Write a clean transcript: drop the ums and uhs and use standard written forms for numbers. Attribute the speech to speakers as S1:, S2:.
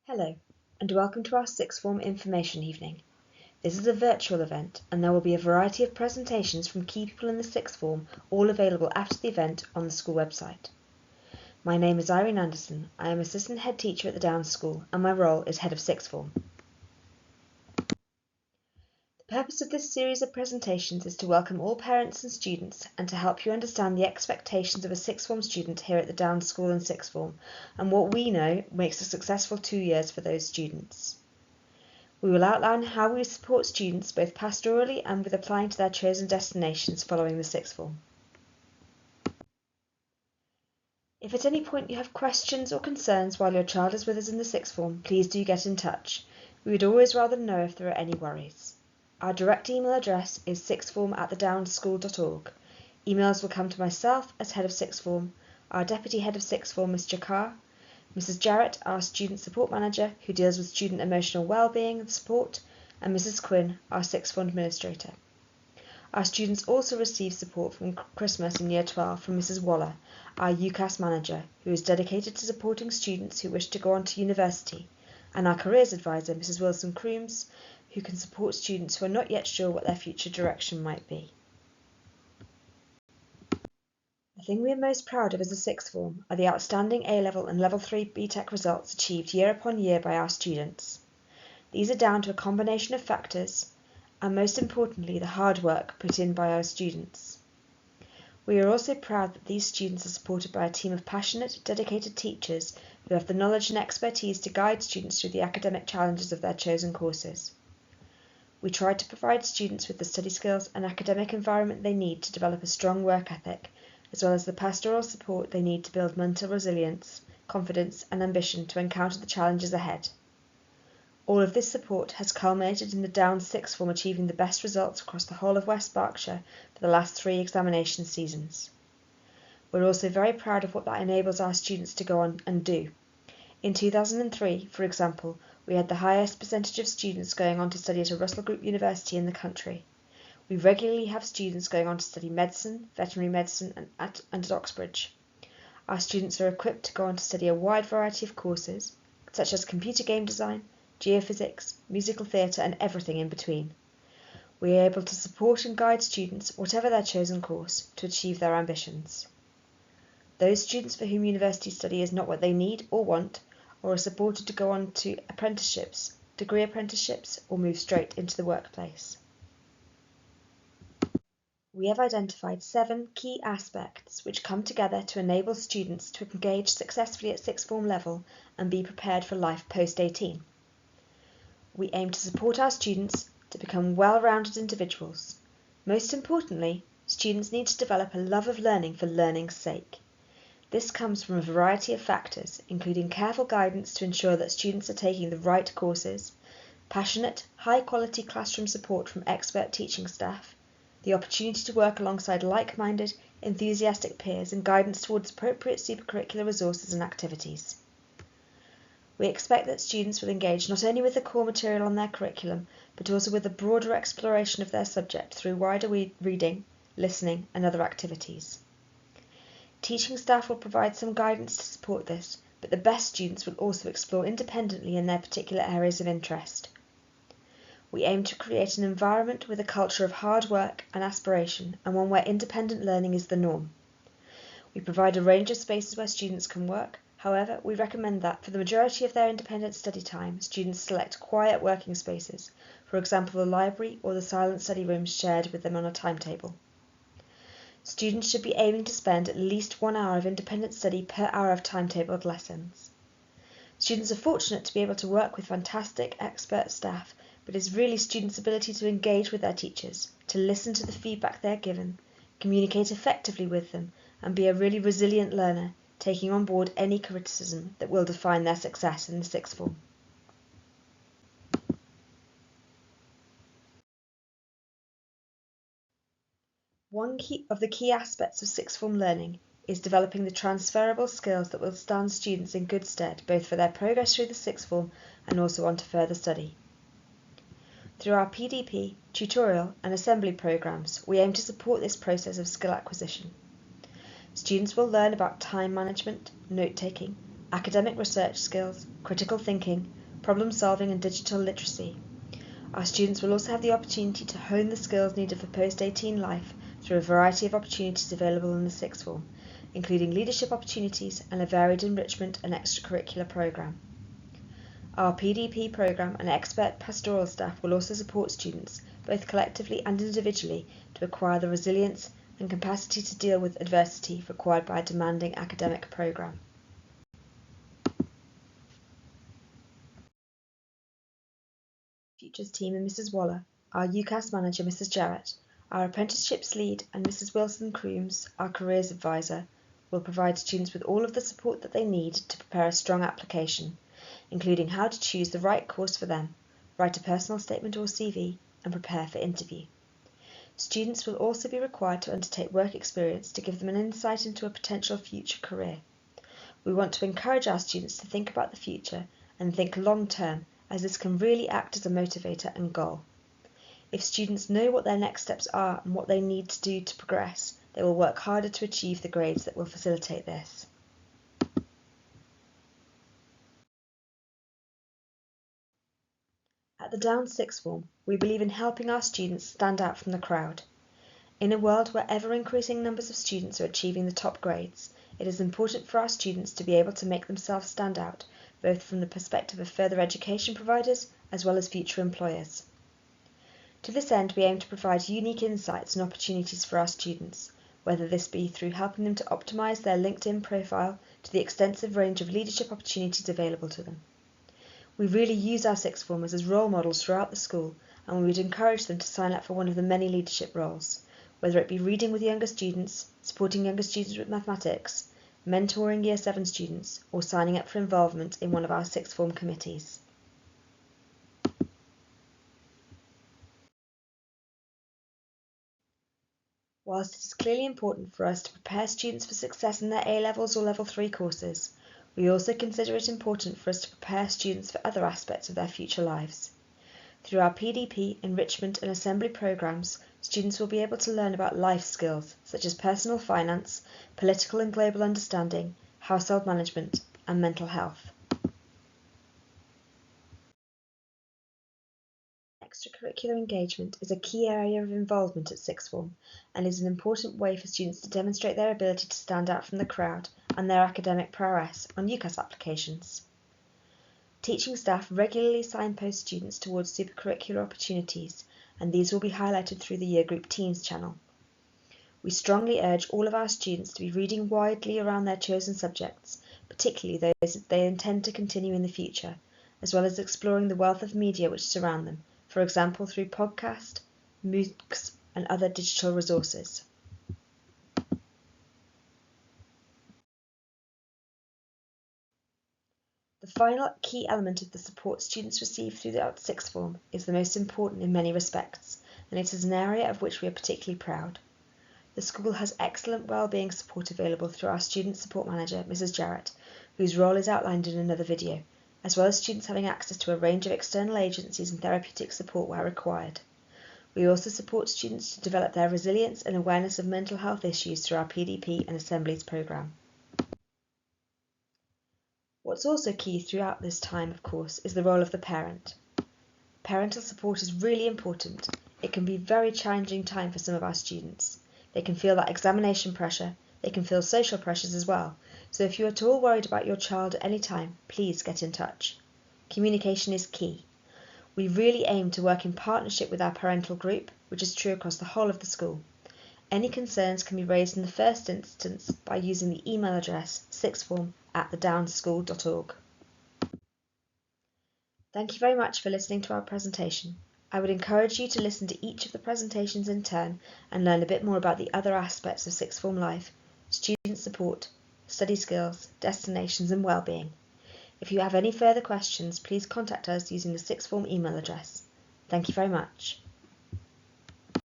S1: Hello, and welcome to our sixth form information evening. This is a virtual event, and there will be a variety of presentations from key people in the sixth form, all available after the event on the school website. My name is Irene Anderson. I am assistant head teacher at the Downs School, and my role is head of sixth form. The purpose of this series of presentations is to welcome all parents and students and to help you understand the expectations of a sixth form student here at the Downs School and sixth form, and what we know makes a successful 2 years for those students. We will outline how we support students both pastorally and with applying to their chosen destinations following the sixth form. If at any point you have questions or concerns while your child is with us in the sixth form, please do get in touch. We would always rather know if there are any worries. Our direct email address is sixthform@thedownschool.org. Emails will come to myself as head of sixth form, our deputy head of sixth form, Mr. Carr, Mrs. Jarrett, our student support manager, who deals with student emotional well-being and support, and Mrs. Quinn, our sixth form administrator. Our students also receive support from Christmas in Year 12 from Mrs. Waller, our UCAS manager, who is dedicated to supporting students who wish to go on to university, and our careers advisor, Mrs. Wilson Crooms, who can support students who are not yet sure what their future direction might be. The thing we are most proud of as a sixth form are the outstanding A-level and Level 3 BTEC results achieved year upon year by our students. These are down to a combination of factors, and most importantly the hard work put in by our students. We are also proud that these students are supported by a team of passionate, dedicated teachers who have the knowledge and expertise to guide students through the academic challenges of their chosen courses. We try to provide students with the study skills and academic environment they need to develop a strong work ethic, as well as the pastoral support they need to build mental resilience, confidence and ambition to encounter the challenges ahead. All of this support has culminated in the Downs sixth form achieving the best results across the whole of West Berkshire for the last 3 examination seasons. We're also very proud of what that enables our students to go on and do. In 2003, for example, we had the highest percentage of students going on to study at a Russell Group university in the country. We regularly have students going on to study medicine, veterinary medicine and at Oxbridge. Our students are equipped to go on to study a wide variety of courses, such as computer game design, geophysics, musical theatre and everything in between. We are able to support and guide students, whatever their chosen course, to achieve their ambitions. Those students for whom university study is not what they need or want, or are supported to go on to apprenticeships, degree apprenticeships, or move straight into the workplace. We have identified 7 key aspects which come together to enable students to engage successfully at sixth form level and be prepared for life post-18. We aim to support our students to become well-rounded individuals. Most importantly, students need to develop a love of learning for learning's sake. This comes from a variety of factors, including careful guidance to ensure that students are taking the right courses, passionate, high-quality classroom support from expert teaching staff, the opportunity to work alongside like-minded, enthusiastic peers, and guidance towards appropriate supercurricular resources and activities. We expect that students will engage not only with the core material on their curriculum, but also with a broader exploration of their subject through wider reading, listening, and other activities. Teaching staff will provide some guidance to support this, but the best students will also explore independently in their particular areas of interest. We aim to create an environment with a culture of hard work and aspiration, and one where independent learning is the norm. We provide a range of spaces where students can work. However, we recommend that for the majority of their independent study time, students select quiet working spaces, for example the library or the silent study rooms shared with them on a timetable. Students should be aiming to spend at least 1 hour of independent study per hour of timetabled lessons. Students are fortunate to be able to work with fantastic expert staff, but it's really students' ability to engage with their teachers, to listen to the feedback they are given, communicate effectively with them, and be a really resilient learner, taking on board any criticism that will define their success in the sixth form. One of the key aspects of sixth form learning is developing the transferable skills that will stand students in good stead both for their progress through the sixth form and also on to further study. Through our PDP, tutorial and assembly programs, we aim to support this process of skill acquisition. Students will learn about time management, note-taking, academic research skills, critical thinking, problem solving and digital literacy. Our students will also have the opportunity to hone the skills needed for post-18 life through a variety of opportunities available in the sixth form, including leadership opportunities and a varied enrichment and extracurricular programme. Our PDP programme and expert pastoral staff will also support students, both collectively and individually, to acquire the resilience and capacity to deal with adversity required by a demanding academic programme. Futures team and Mrs. Waller, our UCAS manager Mrs. Jarrett, our apprenticeships lead and Mrs. Wilson Crooms, our careers advisor, will provide students with all of the support that they need to prepare a strong application, including how to choose the right course for them, write a personal statement or CV, and prepare for interview. Students will also be required to undertake work experience to give them an insight into a potential future career. We want to encourage our students to think about the future and think long term, as this can really act as a motivator and goal. If students know what their next steps are and what they need to do to progress, they will work harder to achieve the grades that will facilitate this. At the Downs Sixth Form, we believe in helping our students stand out from the crowd. In a world where ever-increasing numbers of students are achieving the top grades, it is important for our students to be able to make themselves stand out, both from the perspective of further education providers as well as future employers. To this end, we aim to provide unique insights and opportunities for our students, whether this be through helping them to optimise their LinkedIn profile to the extensive range of leadership opportunities available to them. We really use our sixth formers as role models throughout the school, and we would encourage them to sign up for one of the many leadership roles, whether it be reading with younger students, supporting younger students with mathematics, mentoring Year 7 students, or signing up for involvement in one of our sixth form committees. Whilst it is clearly important for us to prepare students for success in their A-levels or Level 3 courses, we also consider it important for us to prepare students for other aspects of their future lives. Through our PDP, enrichment and assembly programmes, students will be able to learn about life skills such as personal finance, political and global understanding, household management and mental health. Extracurricular engagement is a key area of involvement at sixth form and is an important way for students to demonstrate their ability to stand out from the crowd and their academic prowess on UCAS applications. Teaching staff regularly signpost students towards supercurricular opportunities, and these will be highlighted through the Year Group Teams channel. We strongly urge all of our students to be reading widely around their chosen subjects, particularly those that they intend to continue in the future, as well as exploring the wealth of media which surround them, for example through podcasts, MOOCs and other digital resources. The final key element of the support students receive throughout sixth form is the most important in many respects, and it is an area of which we are particularly proud. The school has excellent wellbeing support available through our student support manager, Mrs. Jarrett, whose role is outlined in another video, as well as students having access to a range of external agencies and therapeutic support where required. We also support students to develop their resilience and awareness of mental health issues through our PDP and Assemblies programme. What's also key throughout this time, of course, is the role of the parent. Parental support is really important. It can be a very challenging time for some of our students. They can feel that examination pressure, they can feel social pressures as well, so if you are at all worried about your child at any time, please get in touch. Communication is key. We really aim to work in partnership with our parental group, which is true across the whole of the school. Any concerns can be raised in the first instance by using the email address sixthform@thedownschool.org. Thank you very much for listening to our presentation. I would encourage you to listen to each of the presentations in turn and learn a bit more about the other aspects of sixth form life, student support, study skills, destinations and well-being. If you have any further questions, please contact us using the sixth form email address. Thank you very much.